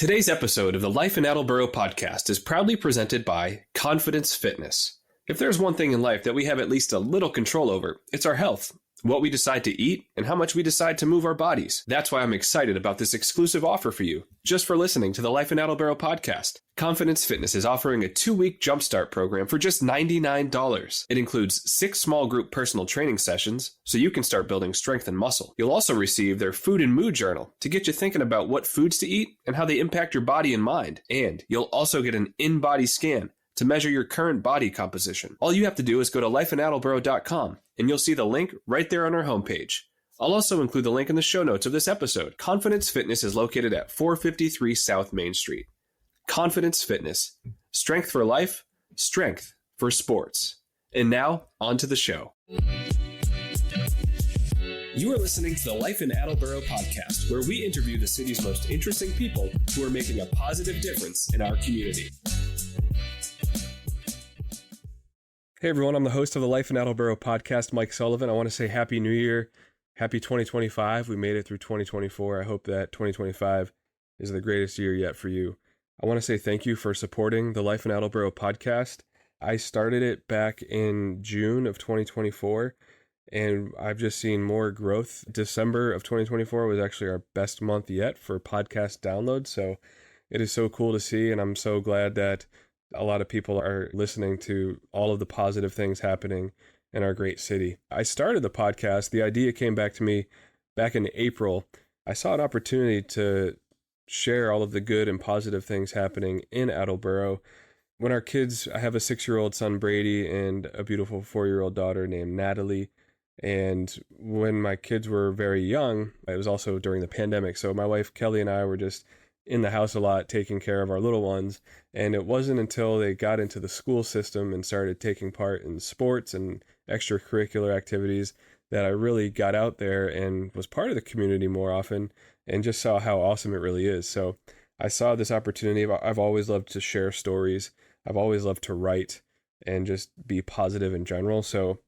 Today's episode of the Life in Attleboro podcast is proudly presented by Confidence Fitness. If there's one thing in life that we have at least a little control over, it's our health. What we decide to eat and how much we decide to move our bodies. That's why I'm excited about this exclusive offer for you, just for listening to the Life in Attleboro podcast. Confidence Fitness is offering a 2-week jumpstart program for just $99. It includes 6 small group personal training sessions, so you can start building strength and muscle. You'll also receive their food and mood journal to get you thinking about what foods to eat and how they impact your body and mind. And you'll also get an in-body scan to measure your current body composition. All you have to do is go to lifeinattleboro.com and you'll see the link right there on our homepage. I'll also include the link in the show notes of this episode. Confidence Fitness is located at 453 South Main Street. Confidence Fitness. Strength for life, strength for sports. And now, on to the show. You are listening to the Life in Attleboro podcast, where we interview the city's most interesting people who are making a positive difference in our community. Hey everyone, I'm the host of the Life in Attleboro podcast, Mike Sullivan. I want to say Happy New Year, Happy 2025. We made it through 2024. I hope that 2025 is the greatest year yet for you. I want to say thank you for supporting the Life in Attleboro podcast. I started it back in June of 2024, and I've just seen more growth. December of 2024 was actually our best month yet for podcast downloads, so it is so cool to see, and I'm so glad that a lot of people are listening to all of the positive things happening in our great city. I started the podcast. The idea came back to me back in April. I saw an opportunity to share all of the good and positive things happening in Attleboro. When our kids, I have a 6-year-old son, Brady, and a beautiful 4-year-old daughter named Natalie. And when my kids were very young, it was also during the pandemic. So my wife, Kelly, and I were just in the house a lot, taking care of our little ones. And it wasn't until they got into the school system and started taking part in sports and extracurricular activities that I really got out there and was part of the community more often and just saw how awesome it really is. So I saw this opportunity. I've always loved to share stories. I've always loved to write and just be positive in general. So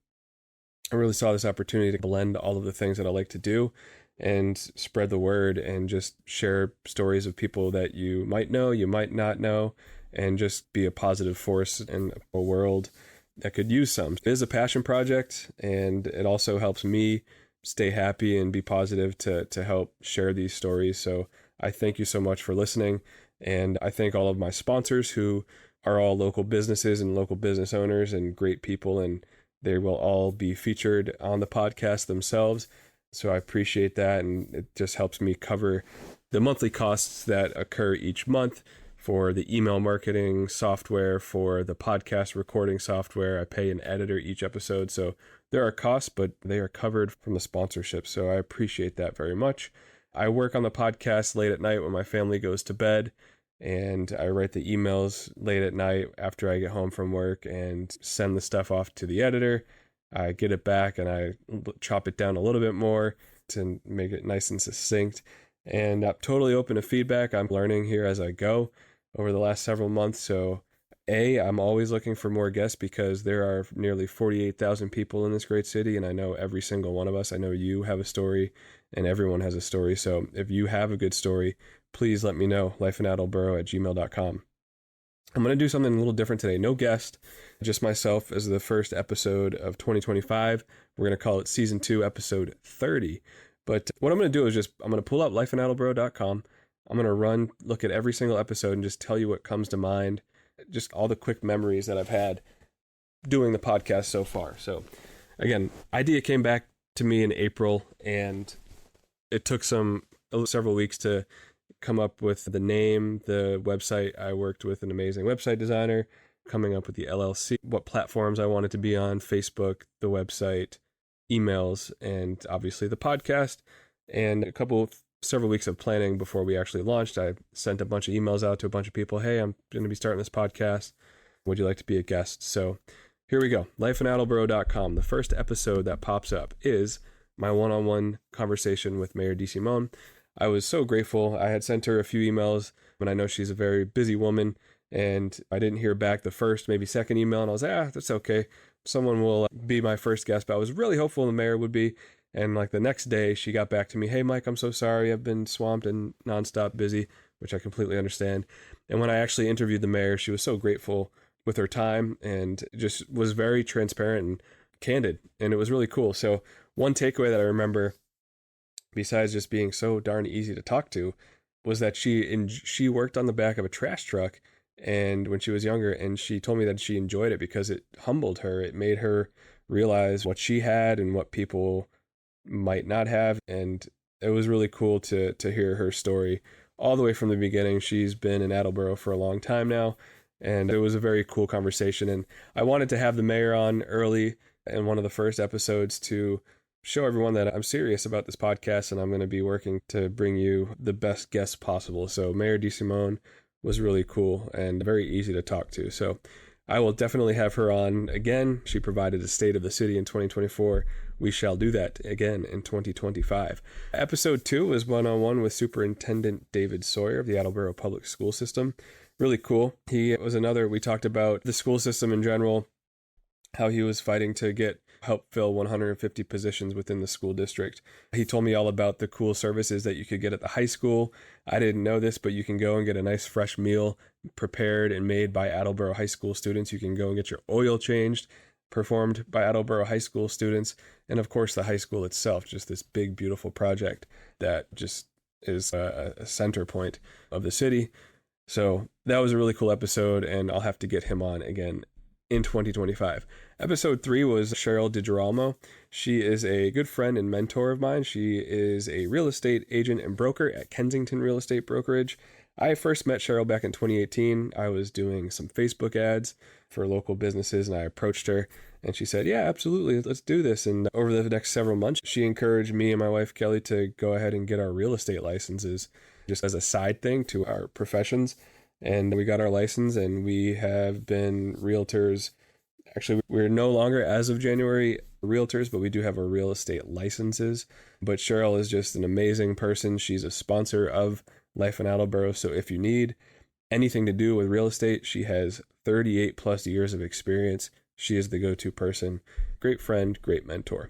I really saw this opportunity to blend all of the things that I like to do and spread the word and just share stories of people that you might know, you might not know, and just be a positive force in a world that could use some. It is a passion project, and it also helps me stay happy and be positive to help share these stories. So I thank you so much for listening, and I thank all of my sponsors who are all local businesses and local business owners and great people, and they will all be featured on the podcast themselves. So I appreciate that, and it just helps me cover the monthly costs that occur each month for the email marketing software, for the podcast recording software. I pay an editor each episode, so there are costs, but they are covered from the sponsorship. So I appreciate that very much. I work on the podcast late at night when my family goes to bed, and I write the emails late at night after I get home from work and send the stuff off to the editor. I get it back and I chop it down a little bit more to make it nice and succinct. And I'm totally open to feedback. I'm learning here as I go over the last several months. So I'm always looking for more guests because there are nearly 48,000 people in this great city. And I know every single one of us, I know you have a story and everyone has a story. So if you have a good story, please let me know. lifeinattleboro@gmail.com. I'm going to do something a little different today. No guest, just myself as the first episode of 2025. We're going to call it Season 2, Episode 30. But what I'm going to do is I'm going to pull up lifeinattleboro.com. I'm going to look at every single episode and just tell you what comes to mind, just all the quick memories that I've had doing the podcast so far. So again, idea came back to me in April, and it took several weeks to come up with the name, the website. I worked with an amazing website designer, coming up with the LLC, what platforms I wanted to be on, Facebook, the website, emails, and obviously the podcast. And several weeks of planning before we actually launched. I sent a bunch of emails out to a bunch of people. Hey, I'm going to be starting this podcast. Would you like to be a guest? So here we go. lifeinattleboro.com. The first episode that pops up is my one-on-one conversation with Mayor D. Simone. I was so grateful. I had sent her a few emails, and I know she's a very busy woman, and I didn't hear back the first, maybe second email, and I was like, that's okay. Someone will be my first guest, but I was really hopeful the mayor would be. And like the next day, she got back to me, hey, Mike, I'm so sorry. I've been swamped and nonstop busy. which I completely understand. And when I actually interviewed the mayor, she was so grateful with her time and just was very transparent and candid. And it was really cool. So one takeaway that I remember, besides just being so darn easy to talk to, was that she worked on the back of a trash truck and when she was younger, and she told me that she enjoyed it because it humbled her. It made her realize what she had and what people might not have. And it was really cool to hear her story all the way from the beginning. She's been in Attleboro for a long time now, and it was a very cool conversation. And I wanted to have the mayor on early in one of the first episodes to show everyone that I'm serious about this podcast, and I'm going to be working to bring you the best guests possible. So Mayor DeSimone was really cool and very easy to talk to. So I will definitely have her on again. She provided a state of the city in 2024. We shall do that again in 2025. Episode 2 was one-on-one with Superintendent David Sawyer of the Attleboro Public School System. Really cool. We talked about the school system in general, how he was fighting to help fill 150 positions within the school district. He told me all about the cool services that you could get at the high school. I didn't know this, but you can go and get a nice fresh meal prepared and made by Attleboro High School students. You can go and get your oil changed, performed by Attleboro High School students. And of course, the high school itself, just this big, beautiful project that just is a center point of the city. So that was a really cool episode, and I'll have to get him on again in 2025. Episode 3 was Cheryl DiGirolamo. She is a good friend and mentor of mine. She is a real estate agent and broker at Kensington Real Estate Brokerage. I first met Cheryl back in 2018. I was doing some Facebook ads for local businesses, and I approached her, and she said, yeah, absolutely, let's do this. And over the next several months, she encouraged me and my wife, Kelly, to go ahead and get our real estate licenses just as a side thing to our professions. And we got our license, and we have been realtors. Actually, we're no longer, as of January, realtors, but we do have our real estate licenses. But Cheryl is just an amazing person. She's a sponsor of Life in Attleboro. So if you need anything to do with real estate, she has 38 plus years of experience. She is the go-to person. Great friend, great mentor.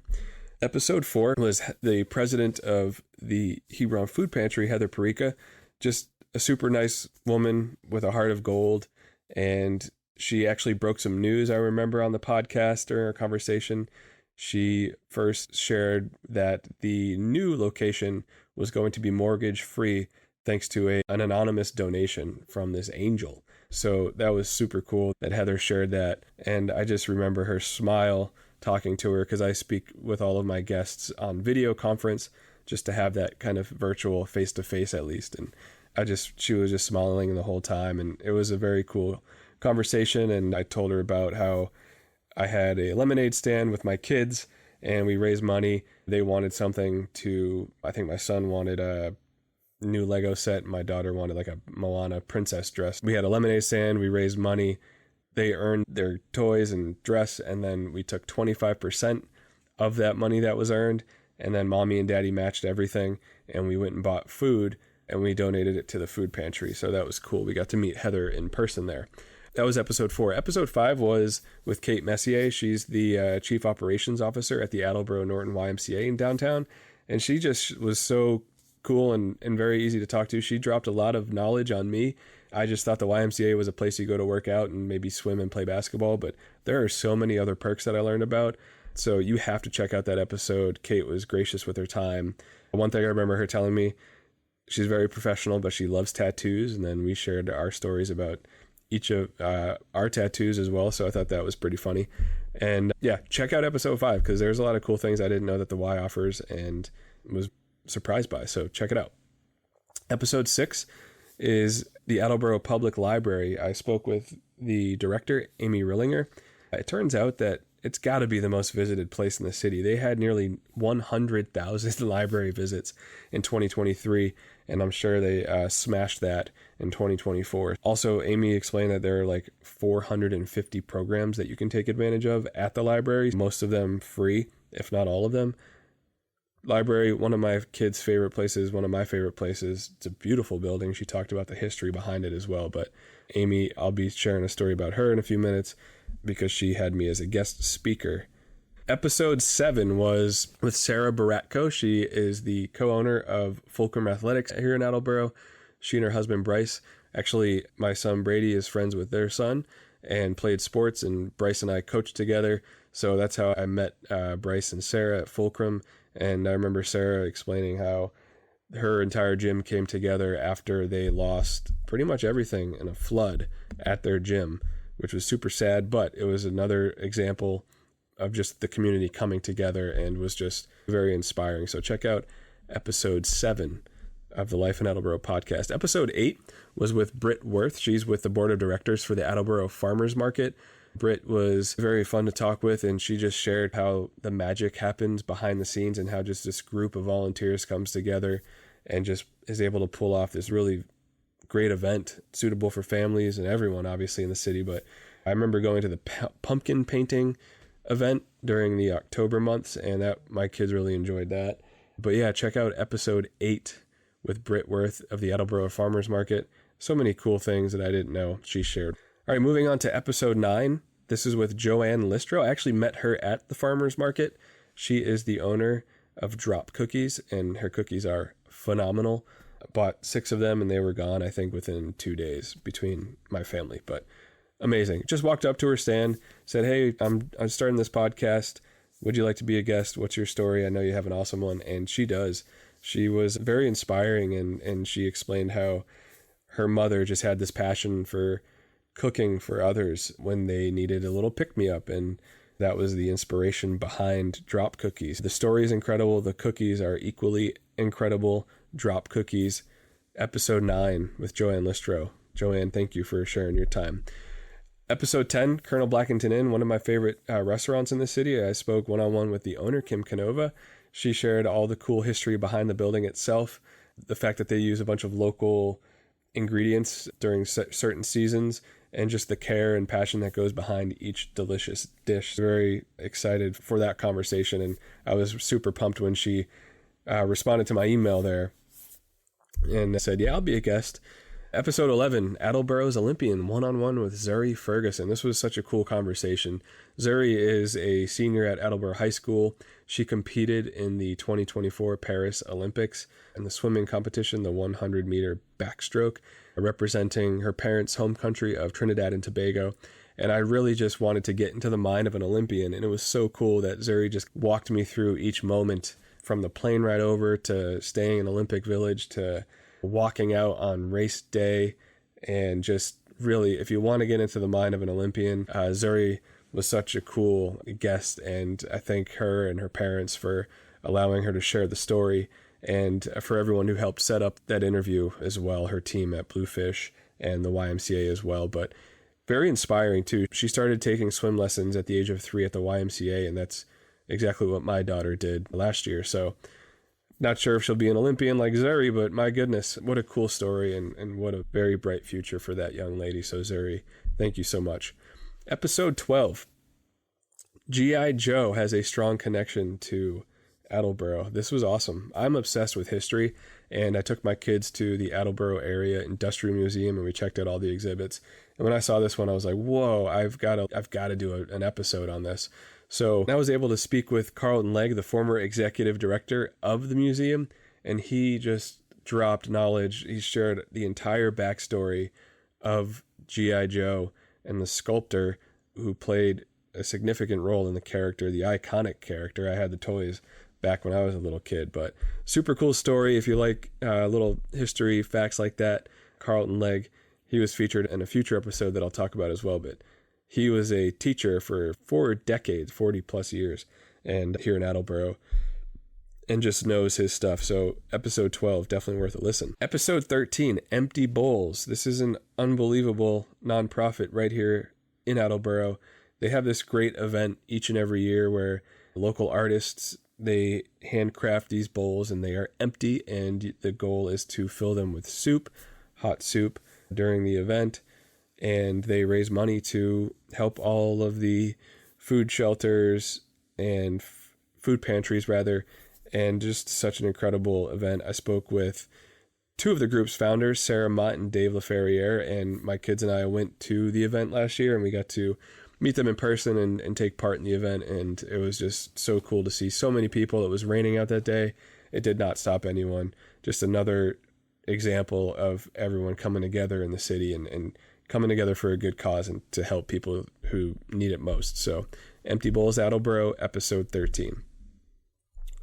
Episode 4 was the president of the Hebron Food Pantry, Heather Perica. Just a super nice woman with a heart of gold. And she actually broke some news, I remember, on the podcast during our conversation. She first shared that the new location was going to be mortgage free thanks to an anonymous donation from this angel. So that was super cool that Heather shared that. And I just remember her smile talking to her, because I speak with all of my guests on video conference just to have that kind of virtual face-to-face at least. And she was just smiling the whole time. And it was a very cool conversation. And I told her about how I had a lemonade stand with my kids and we raised money. They wanted something I think my son wanted a new Lego set. My daughter wanted like a Moana princess dress. We had a lemonade stand. We raised money. They earned their toys and dress. And then we took 25% of that money that was earned. And then mommy and daddy matched everything. And we went and bought food and we donated it to the food pantry. So that was cool. We got to meet Heather in person there. That was episode 4. Episode 5 was with Kate Messier. She's the Chief Operations Officer at the Attleboro Norton YMCA in downtown. And she just was so cool and very easy to talk to. She dropped a lot of knowledge on me. I just thought the YMCA was a place you go to work out and maybe swim and play basketball, but there are so many other perks that I learned about. So you have to check out that episode. Kate was gracious with her time. One thing I remember her telling me, she's very professional, but she loves tattoos. And then we shared our stories about each of our tattoos as well. So I thought that was pretty funny. And yeah, check out episode 5 because there's a lot of cool things I didn't know that the Y offers and was surprised by. So check it out. Episode 6 is the Attleboro Public Library. I spoke with the director, Amy Rillinger. It turns out that it's got to be the most visited place in the city. They had nearly 100,000 library visits in 2023, and I'm sure they smashed that in 2024. Also, Amy explained that there are like 450 programs that you can take advantage of at the library, most of them free, if not all of them. Library, one of my kids' favorite places, one of my favorite places. It's a beautiful building. She talked about the history behind it as well. But Amy, I'll be sharing a story about her in a few minutes because she had me as a guest speaker. Episode 7 was with Sarah Baratko. She is the co-owner of Fulcrum Athletics here in Attleboro. She and her husband, Bryce, actually, my son Brady is friends with their son and played sports, and Bryce and I coached together. So that's how I met Bryce and Sarah at Fulcrum. And I remember Sarah explaining how her entire gym came together after they lost pretty much everything in a flood at their gym, which was super sad, but it was another example of just the community coming together and was just very inspiring. So check out episode 7 of the Life in Attleboro podcast. Episode 8 was with Britt Worth. She's with the board of directors for the Attleboro Farmers Market. Britt was very fun to talk with, and she just shared how the magic happens behind the scenes and how just this group of volunteers comes together and just is able to pull off this really great event suitable for families and everyone, obviously, in the city. But I remember going to the pumpkin painting event during the October months, and that my kids really enjoyed that. But yeah, check out episode 8 with Britt Worth of the Attleboro Farmers Market. So many cool things that I didn't know she shared. All right, moving on to episode 9. This is with Joanne Listro. I actually met her at the farmers market. She is the owner of Drop Cookies, and her cookies are phenomenal. I bought 6 of them, and they were gone, I think, within 2 days between my family. But amazing. Just walked up to her stand, said, hey, I'm starting this podcast. Would you like to be a guest? What's your story? I know you have an awesome one. And she does. She was very inspiring, and she explained how her mother just had this passion for cooking for others when they needed a little pick-me-up, and that was the inspiration behind Drop Cookies. The story is incredible. The cookies are equally incredible. Drop Cookies, episode 9 with Joanne Listro. Joanne, thank you for sharing your time. Episode 10, Colonel Blackington Inn, one of my favorite restaurants in the city. I spoke one-on-one with the owner, Kim Canova. She shared all the cool history behind the building itself, the fact that they use a bunch of local ingredients during certain seasons, and just the care and passion that goes behind each delicious dish. Very excited for that conversation, and I was super pumped when she responded to my email there and said, yeah, I'll be a guest. Episode 11, Attleboro's Olympian, one-on-one with Zuri Ferguson. This was such a cool conversation. Zuri is a senior at Attleboro High School. She competed in the 2024 Paris Olympics in the swimming competition, the 100-meter backstroke, representing her parents' home country of Trinidad and Tobago. And I really just wanted to get into the mind of an Olympian, and it was so cool that Zuri just walked me through each moment, from the plane ride over to staying in Olympic Village to walking out on race day. And just really, if you want to get into the mind of an Olympian, Zuri was such a cool guest, and I thank her and her parents for allowing her to share the story, and for everyone who helped set up that interview as well, her team at Bluefish and the YMCA as well. But very inspiring too. She started taking swim lessons at the age of 3 at the YMCA, and that's exactly what my daughter did last year. So not sure if she'll be an Olympian like Zuri, but my goodness, what a cool story, and what a very bright future for that young lady. So Zuri, thank you so much. Episode 12, G.I. Joe has a strong connection to Attleboro. This was awesome. I'm obsessed with history, and I took my kids to the Attleboro Area Industrial Museum, and we checked out all the exhibits. And when I saw this one, I was like, whoa, I've got to do an episode on this. So I was able to speak with Carlton Legg, the former executive director of the museum, and he just dropped knowledge. He shared the entire backstory of G.I. Joe and the sculptor who played a significant role in the character, the iconic character. I had the toys back when I was a little kid, but super cool story. If you like little history facts like that, Carlton Legg, he was featured in a future episode that I'll talk about as well, but he was a teacher for 4 decades, 40 plus years, and here in Attleboro, and just knows his stuff. So episode 12, definitely worth a listen. Episode 13, Empty Bowls. This is an unbelievable nonprofit right here in Attleboro. They have this great event each and every year where local artists, they handcraft these bowls, and they are empty, and the goal is to fill them with soup, hot soup, during the event. And they raise money to help all of the food shelters and food pantries, rather, and just such an incredible event. I spoke with 2 of the group's founders, Sarah Mott and Dave LaFerriere, and my kids and I went to the event last year, and we got to meet them in person and take part in the event, and it was just so cool to see so many people. It was raining out that day. It did not stop anyone. Just another example of everyone coming together in the city and coming together for a good cause and to help people who need it most. So Empty Bowls Attleboro, episode 13.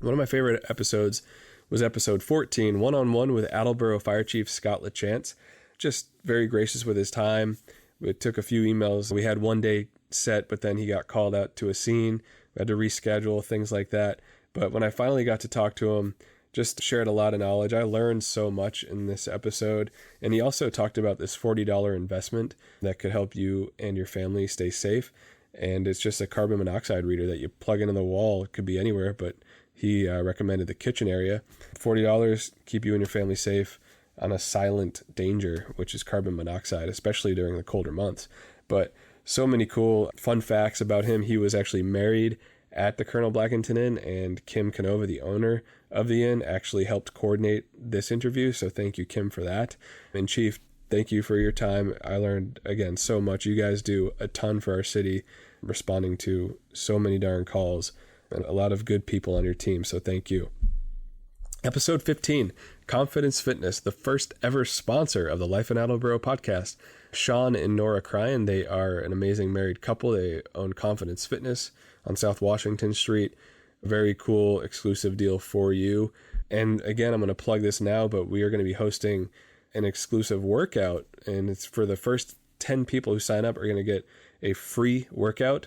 One of my favorite episodes was episode 14, one-on-one with Attleboro Fire Chief Scott LaChance. Just very gracious with his time. It took a few emails. We had one day set, but then he got called out to a scene. We had to reschedule, things like that. But when I finally got to talk to him, just shared a lot of knowledge. I learned so much in this episode. And he also talked about this $40 investment that could help you and your family stay safe. And it's just a carbon monoxide reader that you plug into the wall. It could be anywhere, but he recommended the kitchen area. $40, keep you and your family safe on a silent danger, which is carbon monoxide, especially during the colder months. But so many cool fun facts about him. He was actually married at the Colonel Blackington Inn, and Kim Canova, the owner of the inn, actually helped coordinate this interview. So thank you, Kim, for that. And Chief, thank you for your time. I learned, again, so much. You guys do a ton for our city, responding to so many darn calls, and a lot of good people on your team. So thank you. Episode 15, Confidence Fitness, the first ever sponsor of the Life in Attleboro podcast. Sean and Nora Cryan, they are an amazing married couple. They own Confidence Fitness on South Washington Street. Very cool exclusive deal for you. And again, I'm going to plug this now, but we are going to be hosting an exclusive workout, and it's for the first 10 people who sign up are going to get a free workout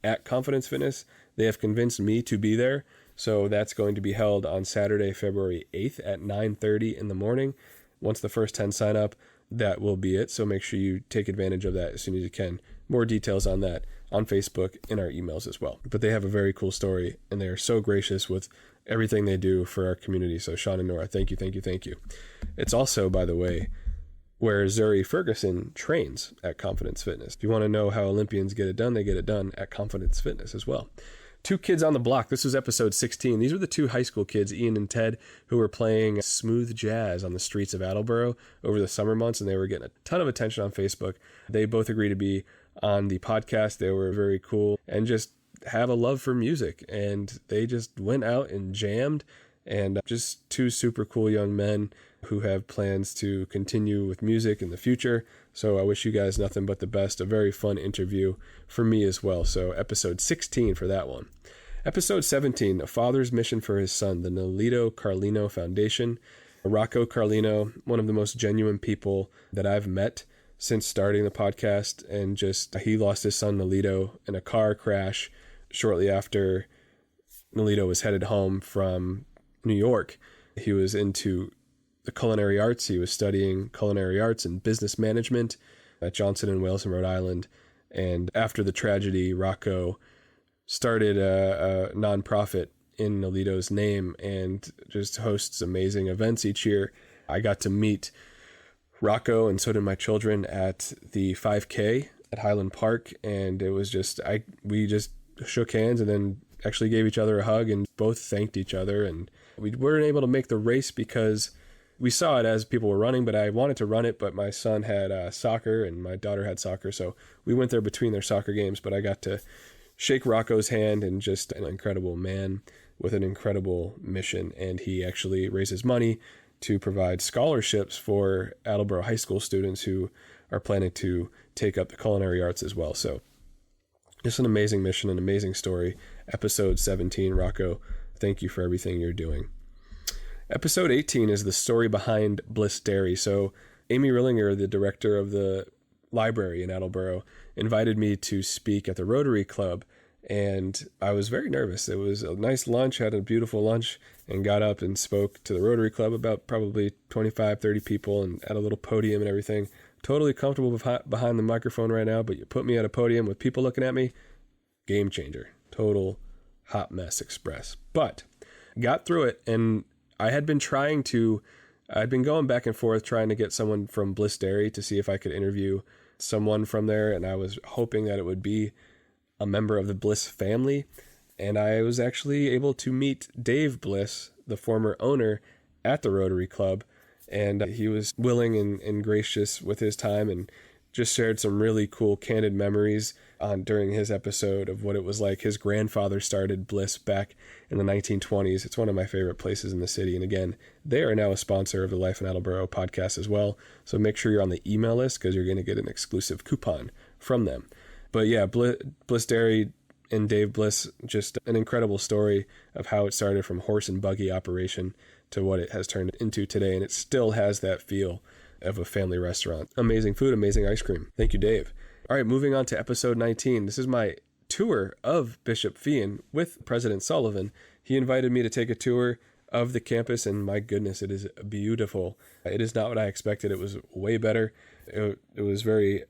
at Confidence Fitness. They have convinced me to be there. So that's going to be held on Saturday, February 8th at 9:30 in the morning. Once the first 10 sign up, that will be it. So make sure you take advantage of that as soon as you can. More details on that on Facebook in our emails as well. But they have a very cool story, and they are so gracious with everything they do for our community. So Sean and Nora, thank you, thank you, thank you. It's also, by the way, where Zuri Ferguson trains at Confidence Fitness. If you want to know how Olympians get it done, they get it done at Confidence Fitness as well. Two Kids on the Block. This was episode 16. These were the two high school kids, Ian and Ted, who were playing smooth jazz on the streets of Attleboro over the summer months, and they were getting a ton of attention on Facebook. They both agreed to be on the podcast. They were very cool and just have a love for music, and they just went out and jammed, and just two super cool young men who have plans to continue with music in the future. So I wish you guys nothing but the best. A very fun interview for me as well. So episode 16 for that one. Episode 17, A Father's Mission for His Son, the Nolito Carlino Foundation. Rocco Carlino, one of the most genuine people that I've met since starting the podcast. And just, he lost his son Nolito in a car crash shortly after Nolito was headed home from New York. He was into the culinary arts. He was studying culinary arts and business management at Johnson & Wales in Rhode Island. And after the tragedy, Rocco started a nonprofit in Nolito's name and just hosts amazing events each year. I got to meet Rocco, and so did my children, at the 5K at Highland Park. And it was just, we just shook hands and then actually gave each other a hug and both thanked each other. And we weren't able to make the race because we saw it as people were running, but I wanted to run it, but my son had soccer and my daughter had soccer. So we went there between their soccer games, but I got to shake Rocco's hand, and just an incredible man with an incredible mission. And he actually raises money to provide scholarships for Attleboro high school students who are planning to take up the culinary arts as well. So just an amazing mission, an amazing story. Episode 17, Rocco, thank you for everything you're doing. Episode 18 is the story behind Bliss Dairy. So Amy Rillinger, the director of the library in Attleboro, invited me to speak at the Rotary Club, and I was very nervous. It was a nice lunch, had a beautiful lunch, and got up and spoke to the Rotary Club, about probably 25, 30 people, and at a little podium and everything. Totally comfortable behind the microphone right now, but you put me at a podium with people looking at me, game changer. Total hot mess express. But got through it, and I'd been going back and forth trying to get someone from Bliss Dairy to see if I could interview someone from there, and I was hoping that it would be a member of the Bliss family. And I was actually able to meet Dave Bliss, the former owner, at the Rotary Club, and he was willing and gracious with his time and just shared some really cool candid memories during his episode of what it was like. His grandfather started Bliss back in the 1920s. It's one of my favorite places in the city. And again, they are now a sponsor of the Life in Attleboro podcast as well. So make sure you're on the email list because you're going to get an exclusive coupon from them. But yeah, Bliss Dairy and Dave Bliss, just an incredible story of how it started from horse and buggy operation to what it has turned into today. And it still has that feel of a family restaurant. Amazing food, amazing ice cream. Thank you, Dave. All right, moving on to episode 19. This is my tour of Bishop Feehan with President Sullivan. He invited me to take a tour of the campus, and my goodness, it is beautiful. It is not what I expected. It was way better. It was very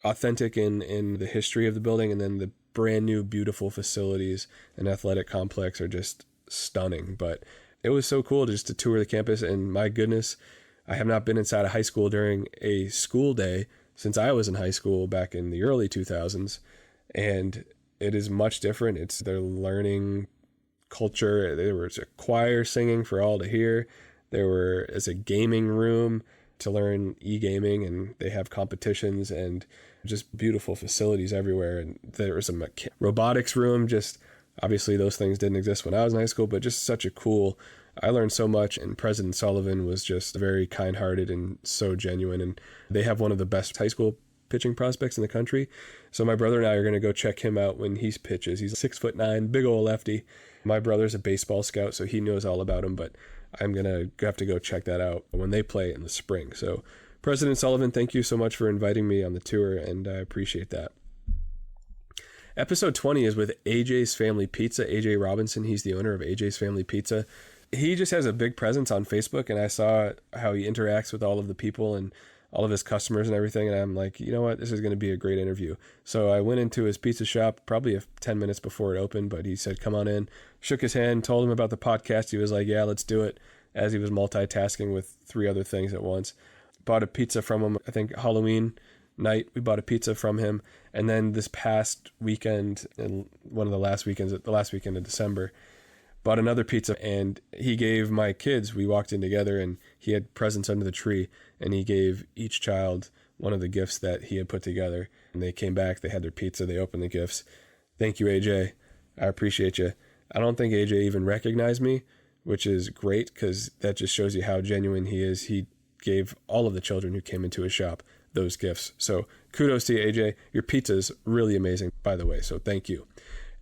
authentic in the history of the building, and then the brand new beautiful facilities and athletic complex are just stunning. But it was so cool just to tour the campus, and my goodness, I have not been inside a high school during a school day since I was in high school back in the early 2000s, and it is much different. It's their learning culture. There was a choir singing for all to hear. There is a gaming room to learn e-gaming, and they have competitions and just beautiful facilities everywhere. And there was a robotics room. Just obviously those things didn't exist when I was in high school, but just such a cool. I learned so much, and President Sullivan was just very kind-hearted and so genuine. And they have one of the best high school pitching prospects in the country. So my brother and I are going to go check him out when he pitches. He's 6'9", big old lefty. My brother's a baseball scout, so he knows all about him, but I'm going to have to go check that out when they play in the spring. So President Sullivan, thank you so much for inviting me on the tour, and I appreciate that. Episode 20 is with AJ's Family Pizza. AJ Robinson, he's the owner of AJ's Family Pizza. He just has a big presence on Facebook, and I saw how he interacts with all of the people and all of his customers and everything, and I'm like, you know what, this is going to be a great interview. So I went into his pizza shop probably 10 minutes before it opened, but he said, come on in, shook his hand, told him about the podcast. He was like, yeah, let's do it, as he was multitasking with 3 other things at once. Bought a pizza from him, I think Halloween night, we bought a pizza from him, and then this past weekend, and the last weekend of December, bought another pizza, and he gave my kids, we walked in together, and he had presents under the tree, and he gave each child one of the gifts that he had put together. And they came back, they had their pizza, they opened the gifts. Thank you, AJ. I appreciate you. I don't think AJ even recognized me, which is great, because that just shows you how genuine he is. He gave all of the children who came into his shop those gifts. So kudos to you, AJ. Your pizza's really amazing, by the way, so thank you.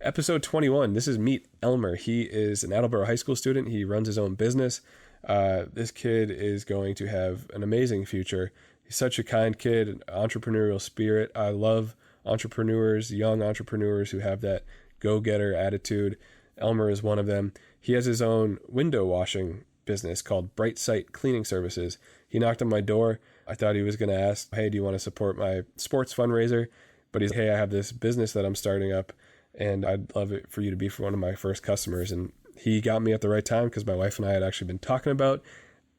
Episode 21, this is Meet Elmer. He is an Attleboro High School student. He runs his own business. This kid is going to have an amazing future. He's such a kind kid, an entrepreneurial spirit. I love entrepreneurs, young entrepreneurs who have that go-getter attitude. Elmer is one of them. He has his own window washing business called Bright Sight Cleaning Services. He knocked on my door. I thought he was going to ask, hey, do you want to support my sports fundraiser? But he's, hey, I have this business that I'm starting up, and I'd love it for you to be one of my first customers. And he got me at the right time, because my wife and I had actually been talking about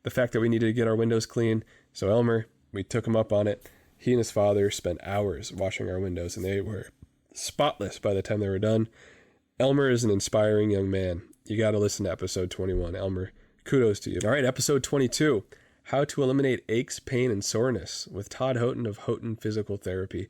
the fact that we needed to get our windows clean. So Elmer, we took him up on it. He and his father spent hours washing our windows, and they were spotless by the time they were done. Elmer is an inspiring young man. You got to listen to episode 21. Elmer, kudos to you. All right, episode 22, how to eliminate aches, pain, and soreness with Todd Houghton of Houghton Physical Therapy.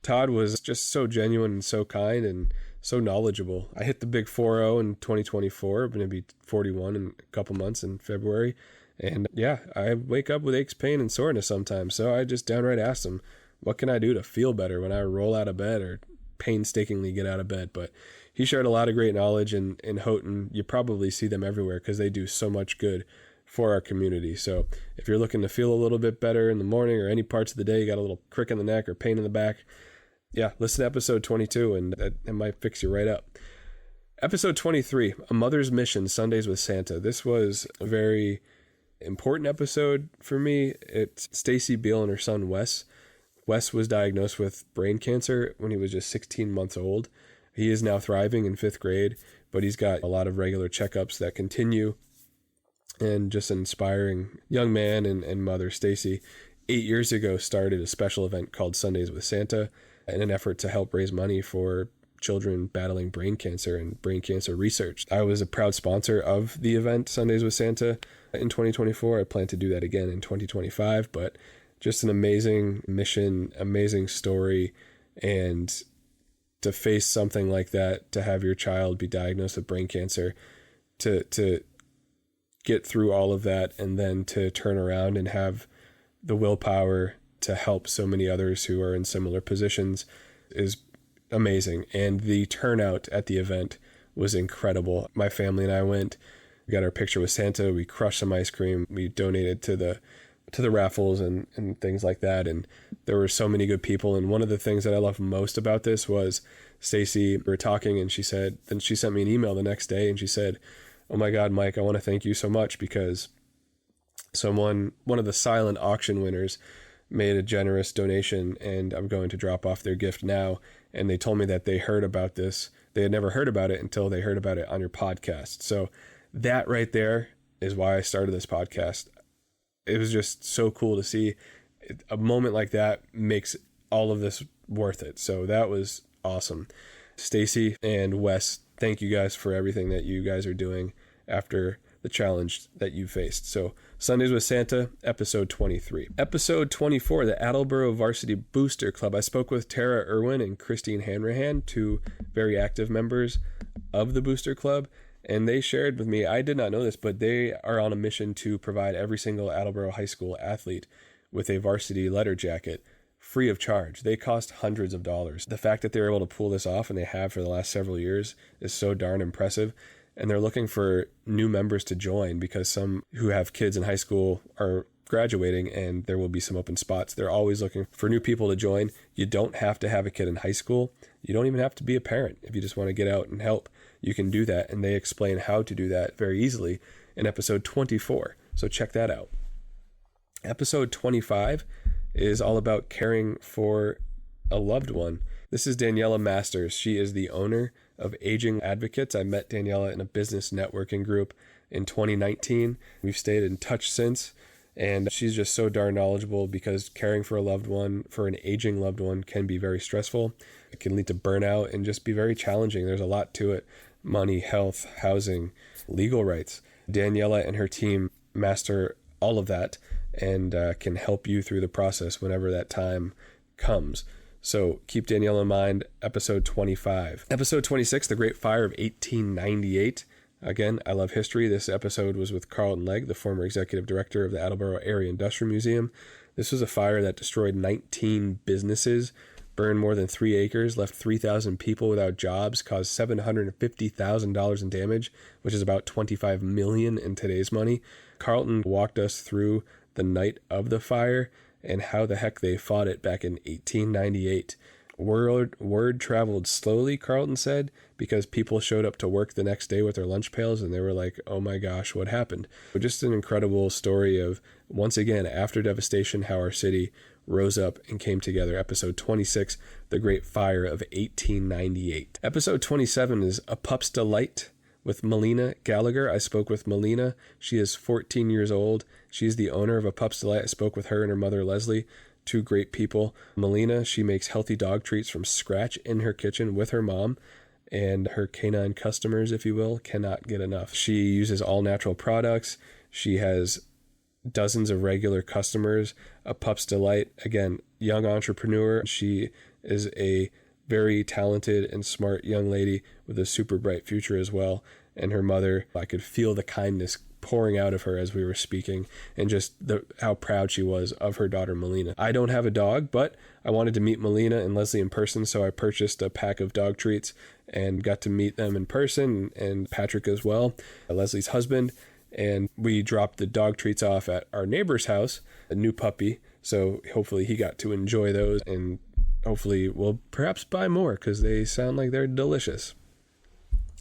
Todd was just so genuine and so kind and so knowledgeable. I hit the big 4-0 in 2024. I'm going to be 41 in a couple months in February. And yeah, I wake up with aches, pain, and soreness sometimes. So I just downright asked him, what can I do to feel better when I roll out of bed or painstakingly get out of bed? But he shared a lot of great knowledge, and in Houghton, you probably see them everywhere because they do so much good for our community. So if you're looking to feel a little bit better in the morning or any parts of the day, you got a little crick in the neck or pain in the back, yeah, listen to episode 22, and it might fix you right up. Episode 23, A Mother's Mission, Sundays with Santa. This was a very important episode for me. It's Stacy Beal and her son, Wes. Wes was diagnosed with brain cancer when he was just 16 months old. He is now thriving in 5th grade, but he's got a lot of regular checkups that continue, and just an inspiring young man and mother. Stacy, 8 years ago, started a special event called Sundays with Santa in an effort to help raise money for children battling brain cancer and brain cancer research. I was a proud sponsor of the event Sundays with Santa in 2024. I plan to do that again in 2025, but just an amazing mission, amazing story. And to face something like that, to have your child be diagnosed with brain cancer, to get through all of that, and then to turn around and have the willpower to help so many others who are in similar positions is amazing. And the turnout at the event was incredible. My family and I went, we got our picture with Santa, we crushed some ice cream, we donated to the raffles and things like that. And there were so many good people. And one of the things that I loved most about this was Stacy, we were talking, and she said, then she sent me an email the next day, and she said, "Oh my God, Mike, I want to thank you so much because one of the silent auction winners made a generous donation, and I'm going to drop off their gift now." And they told me that they heard about this. They had never heard about it until they heard about it on your podcast. So that right there is why I started this podcast. It was just so cool to see. A moment like that makes all of this worth it. So that was awesome. Stacy and Wes, thank you guys for everything that you guys are doing after the challenge that you faced. So Sundays with Santa, episode 23. Episode 24, the Attleboro Varsity Booster Club. I spoke with Tara Irwin and Christine Hanrahan, two very active members of the Booster Club, and they shared with me, I did not know this, but they are on a mission to provide every single Attleboro High School athlete with a varsity letter jacket free of charge. They cost hundreds of dollars. The fact that they're able to pull this off, and they have for the last several years, is so darn impressive. And they're looking for new members to join because some who have kids in high school are graduating and there will be some open spots. They're always looking for new people to join. You don't have to have a kid in high school. You don't even have to be a parent. If you just want to get out and help, you can do that. And they explain how to do that very easily in episode 24. So check that out. Episode 25 is all about caring for a loved one. This is Daniela Masters. She is the owner of Aging Advocates. I met Daniela in a business networking group in 2019. We've stayed in touch since, and she's just so darn knowledgeable because caring for a loved one, for an aging loved one, can be very stressful. It can lead to burnout and just be very challenging. There's a lot to it. Money, health, housing, legal rights. Daniela and her team master all of that and can help you through the process whenever that time comes. So keep Danielle in mind, episode 25. Episode 26, The Great Fire of 1898. Again, I love history. This episode was with Carlton Legg, the former executive director of the Attleboro Area Industrial Museum. This was a fire that destroyed 19 businesses, burned more than 3 acres, left 3,000 people without jobs, caused $750,000 in damage, which is about $25 million in today's money. Carlton walked us through the night of the fire and how the heck they fought it back in 1898. Word traveled slowly, Carlton said, because people showed up to work the next day with their lunch pails and they were like, oh my gosh, what happened? But just an incredible story of, once again, after devastation, how our city rose up and came together. Episode 26, The Great Fire of 1898. Episode 27 is A Pup's Delight with Melina Gallagher. I spoke with Melina. She is 14 years old. She's the owner of A Pup's Delight. I spoke with her and her mother, Leslie, two great people. Melina, she makes healthy dog treats from scratch in her kitchen with her mom, and her canine customers, if you will, cannot get enough. She uses all natural products. She has dozens of regular customers. A Pup's Delight, again, young entrepreneur. She is a very talented and smart young lady with a super bright future as well. And her mother, I could feel the kindness pouring out of her as we were speaking, and just how proud she was of her daughter Melina. I don't have a dog, but I wanted to meet Melina and Leslie in person, so I purchased a pack of dog treats and got to meet them in person, and Patrick as well, Leslie's husband. And we dropped the dog treats off at our neighbor's house, a new puppy, so hopefully he got to enjoy those, and hopefully we'll perhaps buy more because they sound like they're delicious.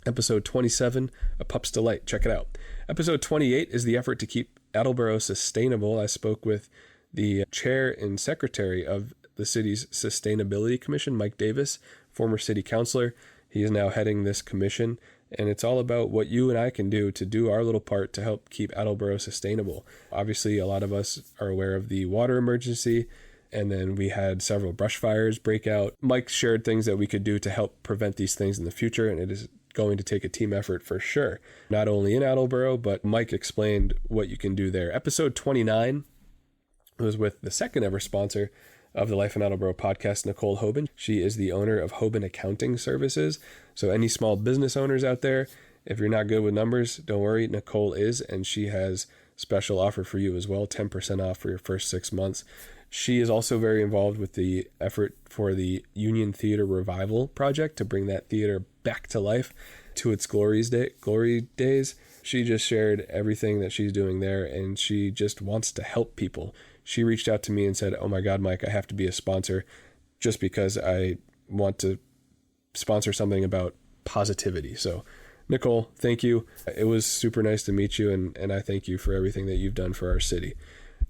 Episode 27, A Pup's Delight. Check it out. Episode 28 is the effort to keep Attleboro sustainable. I spoke with the chair and secretary of the city's Sustainability Commission, Mike Davis, former city councilor. He is now heading this commission, and it's all about what you and I can do to do our little part to help keep Attleboro sustainable. Obviously, a lot of us are aware of the water emergency, and then we had several brush fires break out. Mike shared things that we could do to help prevent these things in the future, and it is going to take a team effort for sure. Not only in Attleboro, but Mike explained what you can do there. Episode 29 was with the second ever sponsor of the Life in Attleboro podcast, Nicole Hoban. She is the owner of Hoban Accounting Services. So any small business owners out there, if you're not good with numbers, don't worry, Nicole is, and she has special offer for you as well, 10% off for your first 6 months. She is also very involved with the effort for the Union Theater Revival Project to bring that theater back to life to its glory days. She just shared everything that she's doing there, and she just wants to help people. She reached out to me and said, "Oh my God, Mike, I have to be a sponsor just because I want to sponsor something about positivity." So Nicole, thank you. It was super nice to meet you, and I thank you for everything that you've done for our city.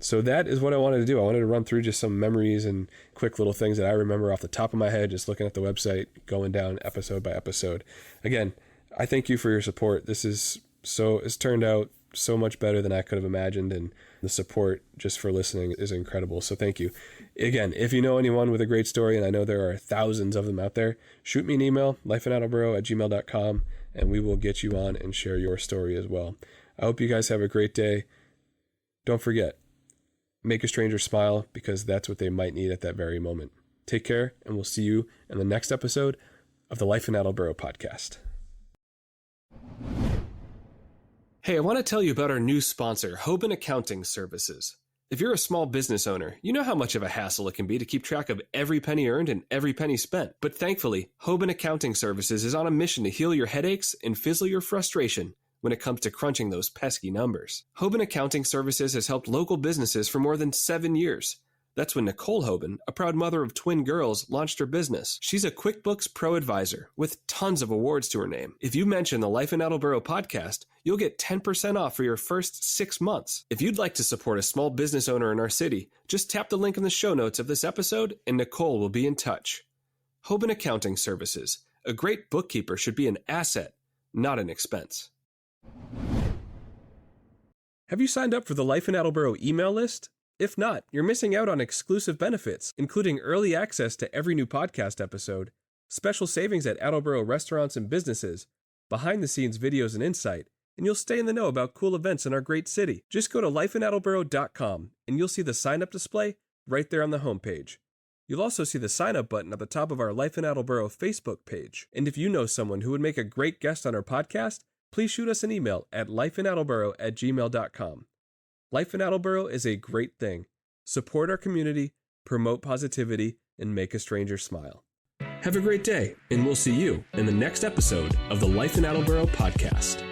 So that is what I wanted to do. I wanted to run through just some memories and quick little things that I remember off the top of my head, just looking at the website, going down episode by episode. Again, I thank you for your support. It's turned out so much better than I could have imagined, and the support just for listening is incredible. So thank you. Again, if you know anyone with a great story, and I know there are thousands of them out there, shoot me an email, lifeinattleboro@gmail.com, and we will get you on and share your story as well. I hope you guys have a great day. Don't forget, make a stranger smile, because that's what they might need at that very moment. Take care, and we'll see you in the next episode of the Life in Attleboro podcast. Hey, I want to tell you about our new sponsor, Hoban Accounting Services. If you're a small business owner, you know how much of a hassle it can be to keep track of every penny earned and every penny spent. But thankfully, Hoban Accounting Services is on a mission to heal your headaches and fizzle your frustration when it comes to crunching those pesky numbers. Hoban Accounting Services has helped local businesses for more than 7 years. That's when Nicole Hoban, a proud mother of twin girls, launched her business. She's a QuickBooks Pro Advisor with tons of awards to her name. If you mention the Life in Attleboro podcast, you'll get 10% off for your first 6 months. If you'd like to support a small business owner in our city, just tap the link in the show notes of this episode and Nicole will be in touch. Hoban Accounting Services. A great bookkeeper should be an asset, not an expense. Have you signed up for the Life in Attleboro email list? If not, you're missing out on exclusive benefits, including early access to every new podcast episode, special savings at Attleboro restaurants and businesses, behind-the-scenes videos and insight, and you'll stay in the know about cool events in our great city. Just go to lifeinattleboro.com, and you'll see the sign-up display right there on the homepage. You'll also see the sign-up button at the top of our Life in Attleboro Facebook page. And if you know someone who would make a great guest on our podcast, please shoot us an email at lifeinattleboro@gmail.com. Life in Attleboro is a great thing. Support our community, promote positivity, and make a stranger smile. Have a great day, and we'll see you in the next episode of the Life in Attleboro podcast.